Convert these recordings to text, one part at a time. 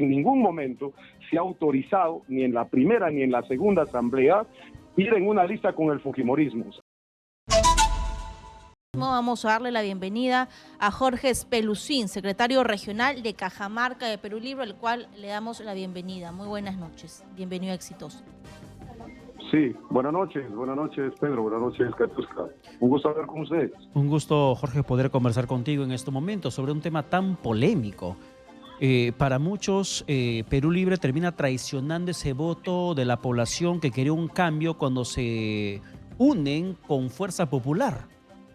en ningún momento se ha autorizado, ni en la primera ni en la segunda asamblea, ir en una lista con el fujimorismo. Vamos a darle la bienvenida a Jorge Spelucín, secretario regional de Cajamarca de Perú Libre, al cual le damos la bienvenida. Muy buenas noches, bienvenido a Exitoso. Sí, buenas noches Pedro, buenas noches Katiuska. Un gusto hablar con ustedes. Un gusto, Jorge, poder conversar contigo en estos momentos sobre un tema tan polémico. Para muchos, Perú Libre termina traicionando ese voto de la población que quería un cambio cuando se unen con Fuerza Popular,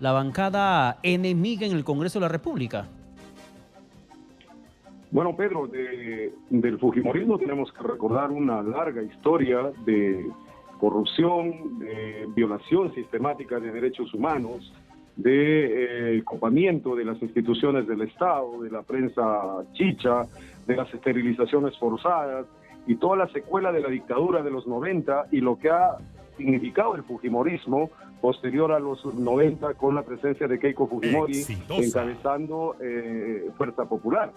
la bancada enemiga en el Congreso de la República. Bueno, Pedro, del fujimorismo tenemos que recordar una larga historia de corrupción, de violación sistemática de derechos humanos, de copamiento de las instituciones del Estado, de la prensa chicha, de las esterilizaciones forzadas y toda la secuela de la dictadura de los 90 y lo que ha significado el fujimorismo posterior a los 90 con la presencia de Keiko Fujimori encabezando Fuerza Popular.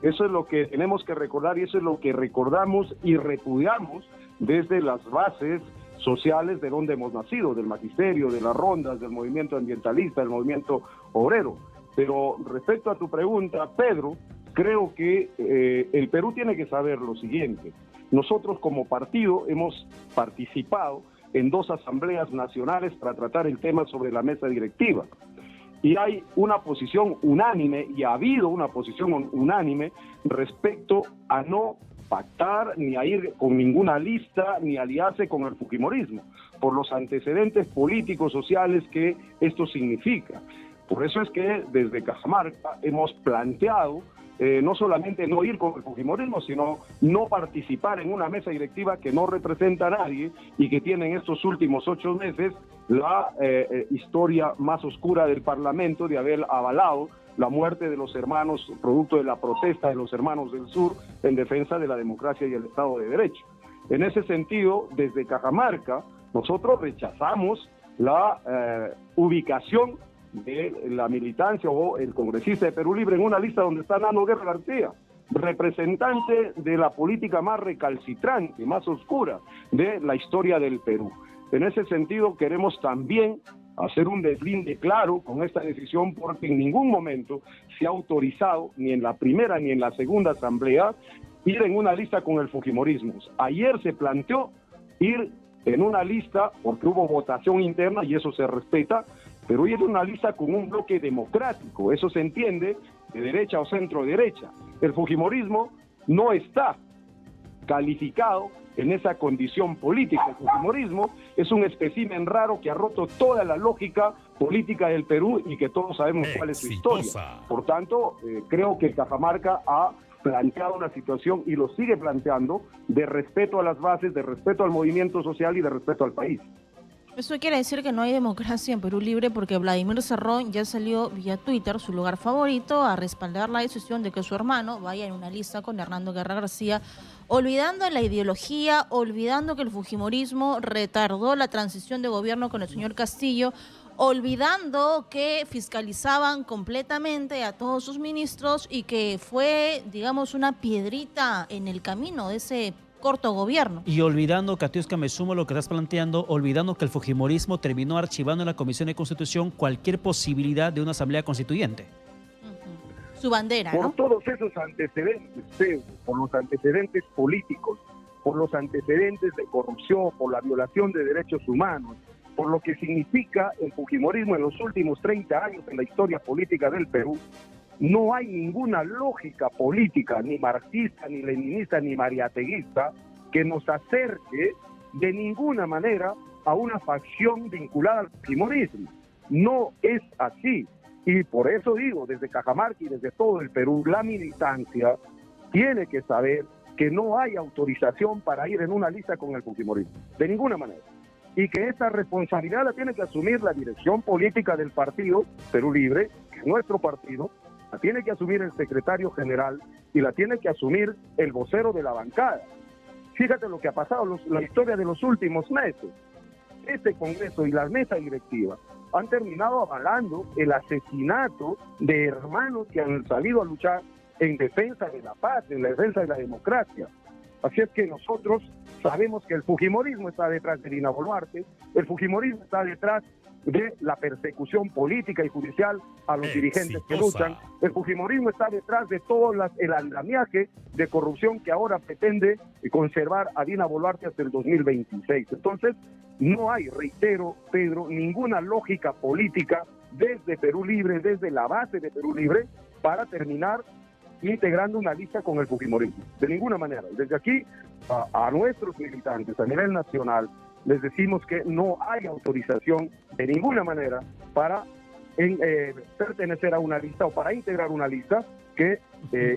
Eso es lo que tenemos que recordar y eso es lo que recordamos y repudiamos desde las bases sociales de donde hemos nacido, del magisterio, de las rondas, del movimiento ambientalista, del movimiento obrero. Pero respecto a tu pregunta, Pedro, creo que el Perú tiene que saber lo siguiente. Nosotros como partido hemos participado en 2 asambleas nacionales para tratar el tema sobre la mesa directiva. Y hay una posición unánime, y ha habido una posición unánime respecto a no pactar, ni a ir con ninguna lista, ni aliarse con el fujimorismo, por los antecedentes políticos, sociales que esto significa. Por eso es que desde Cajamarca hemos planteado no solamente no ir con el fujimorismo, sino no participar en una mesa directiva que no representa a nadie y que tiene en estos últimos 8 meses la historia más oscura del Parlamento de haber avalado la muerte de los hermanos, producto de la protesta de los hermanos del sur en defensa de la democracia y el Estado de Derecho. En ese sentido, desde Cajamarca, nosotros rechazamos la ubicación de la militancia o el congresista de Perú Libre en una lista donde está Nano Guerra García, representante de la política más recalcitrante, más oscura de la historia del Perú. En ese sentido, queremos también hacer un deslinde claro con esta decisión porque en ningún momento se ha autorizado, ni en la primera ni en la segunda asamblea, ir en una lista con el fujimorismo. Ayer se planteó ir en una lista porque hubo votación interna y eso se respeta, pero ir en una lista con un bloque democrático, eso se entiende, de derecha o centro derecha. El fujimorismo no está calificado en esa condición política. El fujimorismo es un espécimen raro que ha roto toda la lógica política del Perú y que todos sabemos cuál es su historia. Por tanto, creo que Cajamarca ha planteado una situación y lo sigue planteando de respeto a las bases, de respeto al movimiento social y de respeto al país. Eso quiere decir que no hay democracia en Perú Libre porque Vladimir Cerrón ya salió vía Twitter, su lugar favorito, a respaldar la decisión de que su hermano vaya en una lista con Hernando Guerra García, olvidando la ideología, olvidando que el fujimorismo retardó la transición de gobierno con el señor Castillo, olvidando que fiscalizaban completamente a todos sus ministros y que fue, digamos, una piedrita en el camino de ese corto gobierno. Y olvidando, Katiuska, me sumo a lo que estás planteando, olvidando que el fujimorismo terminó archivando en la Comisión de Constitución cualquier posibilidad de una asamblea constituyente. Su bandera, por ¿no? Todos esos antecedentes, por los antecedentes políticos, por los antecedentes de corrupción, por la violación de derechos humanos, por lo que significa el fujimorismo en los últimos 30 años en la historia política del Perú, no hay ninguna lógica política, ni marxista, ni leninista, ni mariateguista, que nos acerque de ninguna manera a una facción vinculada al fujimorismo. No es así. Y por eso digo, desde Cajamarca y desde todo el Perú, la militancia tiene que saber que no hay autorización para ir en una lista con el fujimorismo, de ninguna manera. Y que esta responsabilidad la tiene que asumir la dirección política del partido Perú Libre, que es nuestro partido, la tiene que asumir el secretario general y la tiene que asumir el vocero de la bancada. Fíjate lo que ha pasado, la historia de los últimos meses. Este Congreso y la mesa directiva han terminado avalando el asesinato de hermanos que han salido a luchar en defensa de la paz, en la defensa de la democracia. Así es que nosotros sabemos que el fujimorismo está detrás de Dina Boluarte, el fujimorismo está detrás de la persecución política y judicial a los dirigentes que luchan, el fujimorismo está detrás de todo el andamiaje de corrupción que ahora pretende conservar a Dina Boluarte hasta el 2026. Entonces, no hay, reitero, Pedro, ninguna lógica política desde Perú Libre, desde la base de Perú Libre, para terminar integrando una lista con el fujimorismo. De ninguna manera. Desde aquí, a nuestros militantes a nivel nacional, les decimos que no hay autorización de ninguna manera para pertenecer a una lista o para integrar una lista que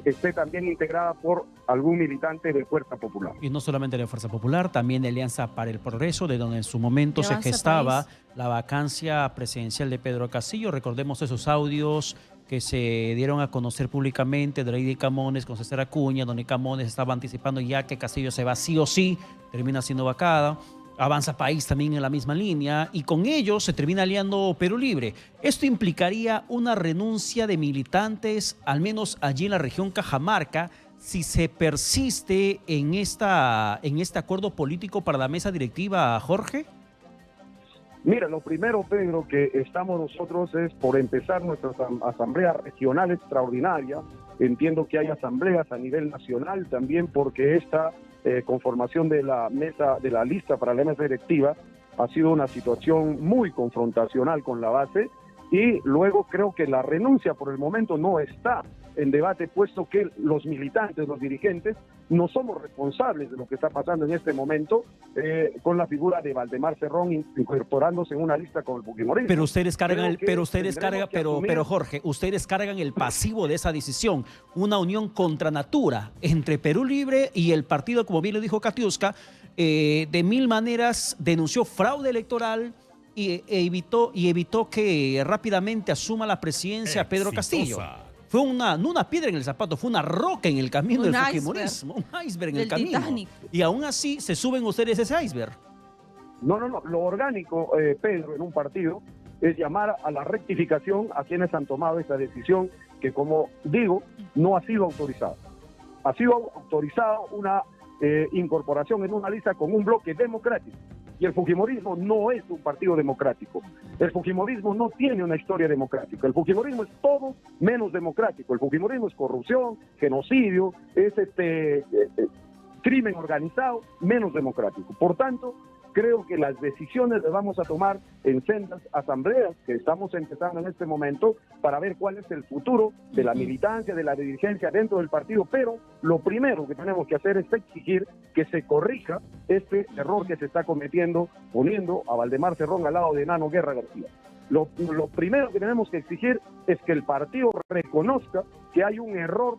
esté también integrada por algún militante de Fuerza Popular. Y no solamente de Fuerza Popular, también de Alianza para el Progreso, de donde en su momento se gestaba la vacancia presidencial de Pedro Castillo. Recordemos esos audios que se dieron a conocer públicamente de Lady Camones con César Acuña, donde Camones estaba anticipando ya que Castillo se va sí o sí, termina siendo vacada. Avanza País también en la misma línea y con ellos se termina aliando Perú Libre. Esto implicaría una renuncia de militantes, al menos allí en la región Cajamarca, si se persiste en este acuerdo político para la mesa directiva, Jorge. Mira, lo primero, Pedro, que estamos nosotros es por empezar nuestra asamblea regional extraordinaria. Entiendo que hay asambleas a nivel nacional también, porque esta conformación de la mesa, de la lista para la mesa directiva, ha sido una situación muy confrontacional con la base, y luego creo que la renuncia por el momento no está en debate, puesto que los militantes, los dirigentes, no somos responsables de lo que está pasando en este momento con la figura de Valdemar Cerrón incorporándose en una lista con el fujimorismo. Pero ustedes cargan pero Jorge, ustedes cargan el pasivo de esa decisión, una unión contra natura entre Perú Libre y el partido, como bien lo dijo Katiuska, de mil maneras denunció fraude electoral y evitó que rápidamente asuma la presidencia Pedro Castillo. Fue no una piedra en el zapato, fue una roca en el camino del fujimorismo, un iceberg en el camino. Titanic. Y aún así se suben ustedes ese iceberg. No. Lo orgánico, Pedro, en un partido es llamar a la rectificación a quienes han tomado esta decisión que, como digo, no ha sido autorizada. Ha sido autorizada una incorporación en una lista con un bloque democrático. Y el fujimorismo no es un partido democrático. El fujimorismo no tiene una historia democrática. El fujimorismo es todo menos democrático. El fujimorismo es corrupción, genocidio, es crimen organizado, menos democrático. Por tanto, creo que las decisiones las vamos a tomar en sendas asambleas que estamos empezando en este momento para ver cuál es el futuro de la militancia, de la dirigencia dentro del partido, pero lo primero que tenemos que hacer es exigir que se corrija este error que se está cometiendo poniendo a Valdemar Cerrón al lado de Nano Guerra García. Lo primero que tenemos que exigir es que el partido reconozca que hay un error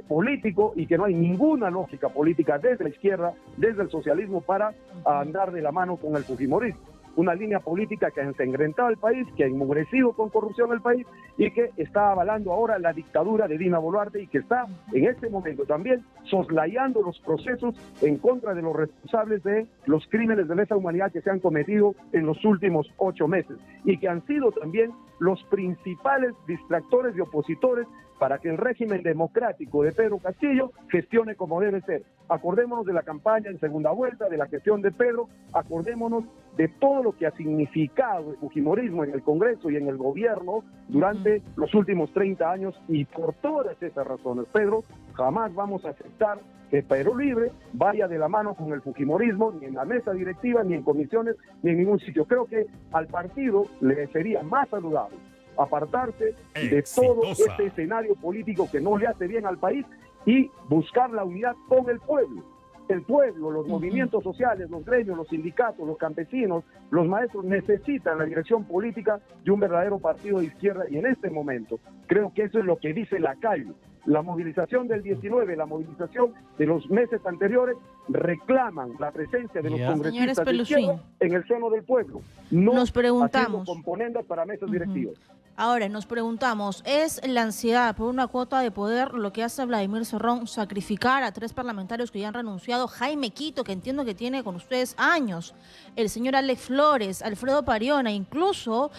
político y que no hay ninguna lógica política desde la izquierda, desde el socialismo, para andar de la mano con el fujimorismo. Una línea política que ha ensangrentado el país, que ha enmugrecido con corrupción el país y que está avalando ahora la dictadura de Dina Boluarte y que está en este momento también soslayando los procesos en contra de los responsables de los crímenes de lesa humanidad que se han cometido en los últimos 8 meses y que han sido también los principales distractores y opositores para que el régimen democrático de Pedro Castillo gestione como debe ser. Acordémonos de la campaña en segunda vuelta, de la gestión de Pedro, acordémonos de todo lo que ha significado el fujimorismo en el Congreso y en el gobierno durante los últimos 30 años, y por todas esas razones, Pedro, jamás vamos a aceptar que Perú Libre vaya de la mano con el fujimorismo, ni en la mesa directiva, ni en comisiones, ni en ningún sitio. Creo que al partido le sería más saludable apartarse de todo este escenario político que no le hace bien al país y buscar la unidad con el pueblo. El pueblo, los movimientos sociales, los gremios, los sindicatos, los campesinos, los maestros necesitan la dirección política de un verdadero partido de izquierda, y en este momento creo que eso es lo que dice la calle. La movilización del 19, la movilización de los meses anteriores reclaman la presencia de los congresistas de izquierda en el seno del pueblo, no nos preguntamos haciendo componendas para mesas directivas. Ahora nos preguntamos, ¿es la ansiedad por una cuota de poder lo que hace Vladimir Cerrón sacrificar a 3 parlamentarios que ya han renunciado? Jaime Quito, que entiendo que tiene con ustedes años, el señor Alex Flores, Alfredo Pariona, incluso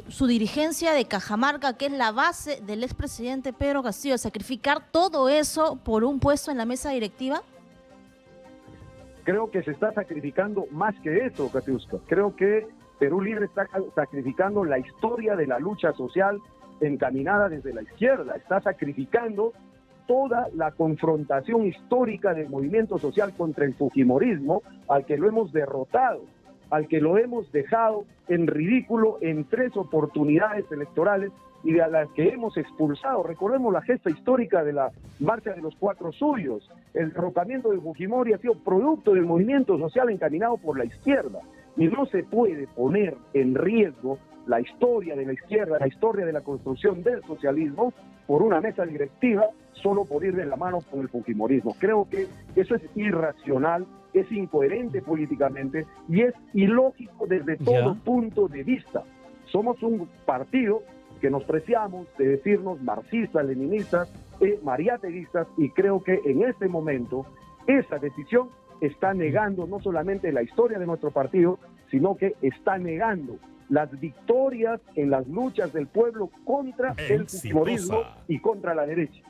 su dirigencia de Cajamarca, que es la base del expresidente Pedro Castillo, sacrificar todo eso por un puesto en la mesa directiva. Creo que se está sacrificando más que eso, Katiuska. Creo que Perú Libre está sacrificando la historia de la lucha social encaminada desde la izquierda. Está sacrificando toda la confrontación histórica del movimiento social contra el fujimorismo, al que lo hemos derrotado, al que lo hemos dejado en ridículo en 3 oportunidades electorales y de las que hemos expulsado. Recordemos la gesta histórica de la marcha de los 4 suyos. El derrocamiento de Fujimori ha sido producto del movimiento social encaminado por la izquierda. Y no se puede poner en riesgo la historia de la izquierda, la historia de la construcción del socialismo, por una mesa directiva, solo por ir de la mano con el fujimorismo. Creo que eso es irracional, es incoherente políticamente y es ilógico desde todo punto de vista. Somos un partido que nos preciamos de decirnos marxistas, leninistas, mariateguistas, y creo que en este momento esa decisión está negando no solamente la historia de nuestro partido, sino que está negando las victorias en las luchas del pueblo contra el fujimorismo y contra la derecha.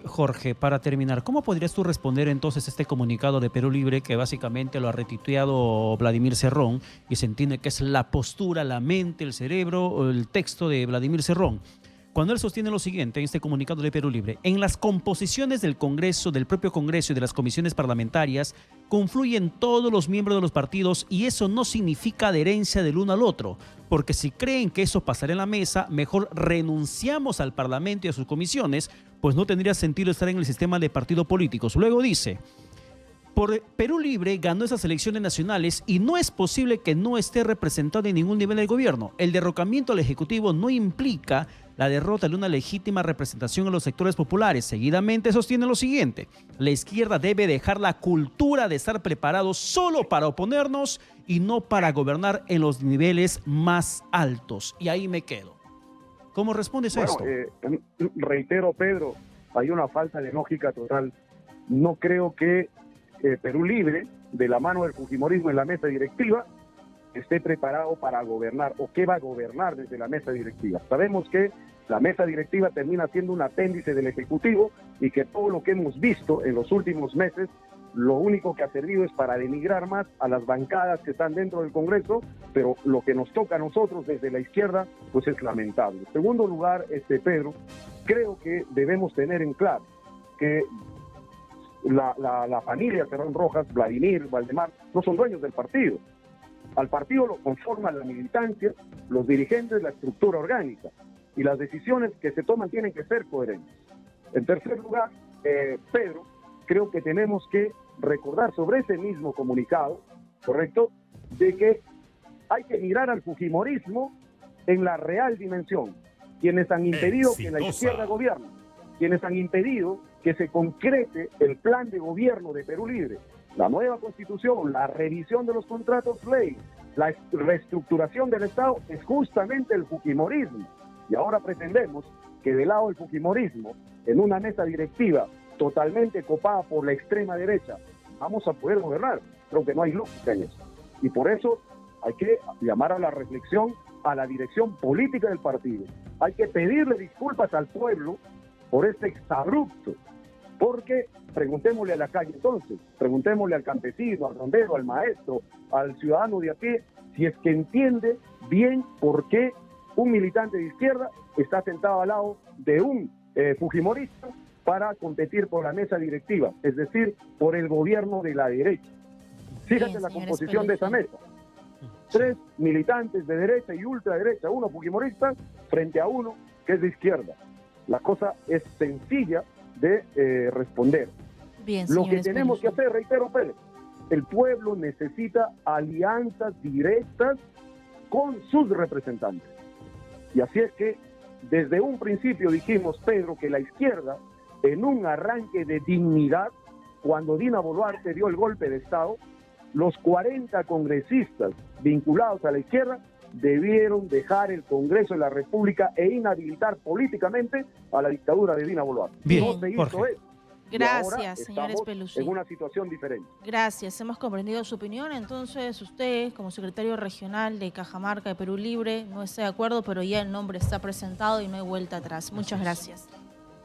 Jorge, para terminar, ¿cómo podrías tú responder entonces este comunicado de Perú Libre que básicamente lo ha retuiteado Vladimir Cerrón y se entiende que es la postura, la mente, el cerebro, el texto de Vladimir Cerrón? Cuando él sostiene lo siguiente en este comunicado de Perú Libre: en las composiciones del Congreso, del propio Congreso y de las comisiones parlamentarias, confluyen todos los miembros de los partidos y eso no significa adherencia del uno al otro, porque si creen que eso pasará en la mesa, mejor renunciamos al Parlamento y a sus comisiones, pues no tendría sentido estar en el sistema de partidos políticos. Luego dice: Perú Libre ganó esas elecciones nacionales y no es posible que no esté representado en ningún nivel del gobierno. El derrocamiento al Ejecutivo no implica la derrota de una legítima representación en los sectores populares. Seguidamente sostiene lo siguiente: la izquierda debe dejar la cultura de estar preparados solo para oponernos y no para gobernar en los niveles más altos. Y ahí me quedo. ¿Cómo respondes a esto? Reitero, Pedro, hay una falta de lógica total. No creo que Perú Libre, de la mano del fujimorismo en la mesa directiva, esté preparado para gobernar o que va a gobernar desde la mesa directiva. Sabemos que la mesa directiva termina siendo un apéndice del Ejecutivo y que todo lo que hemos visto en los últimos meses, lo único que ha servido es para denigrar más a las bancadas que están dentro del Congreso, pero lo que nos toca a nosotros desde la izquierda, pues es lamentable. En segundo lugar, Pedro, creo que debemos tener en claro que la familia Cerrón Rojas, Vladimir, Valdemar, no son dueños del partido. Al partido lo conforman la militancia, los dirigentes, la estructura orgánica, y las decisiones que se toman tienen que ser coherentes. En tercer lugar, Pedro, creo que tenemos que recordar sobre ese mismo comunicado, ¿correcto?, de que hay que mirar al fujimorismo en la real dimensión. Quienes han impedido que la izquierda gobierne, quienes han impedido que se concrete el plan de gobierno de Perú Libre, la nueva constitución, la revisión de los contratos ley, la reestructuración del Estado, es justamente el fujimorismo. Y ahora pretendemos que del lado del fujimorismo, en una mesa directiva totalmente copada por la extrema derecha, vamos a poder gobernar. Creo que no hay lógica en eso. Y por eso hay que llamar a la reflexión a la dirección política del partido. Hay que pedirle disculpas al pueblo por este exabrupto. Porque preguntémosle a la calle entonces, preguntémosle al campesino, al rondero, al maestro, al ciudadano de a pie, si es que entiende bien por qué un militante de izquierda está sentado al lado de un fujimorista para competir por la mesa directiva, es decir, por el gobierno de la derecha. Fíjate la composición de esa mesa. 3 militantes de derecha y ultraderecha, uno fujimorista frente a uno que es de izquierda. La cosa es sencilla de responder. Bien, lo que tenemos que hacer, reitero, Pérez, el pueblo necesita alianzas directas con sus representantes. Y así es que desde un principio dijimos, Pedro, que la izquierda, en un arranque de dignidad, cuando Dina Boluarte dio el golpe de Estado, los 40 congresistas vinculados a la izquierda debieron dejar el Congreso de la República e inhabilitar políticamente a la dictadura de Dina Boluarte. Bien, No se hizo Jorge. eso. Gracias, Y señor ahora estamos Espeluzzi. en una situación diferente. Gracias, hemos comprendido su opinión. Entonces, usted, como secretario regional de Cajamarca de Perú Libre, no está de acuerdo, pero ya el nombre está presentado y no hay vuelta atrás. Muchas gracias.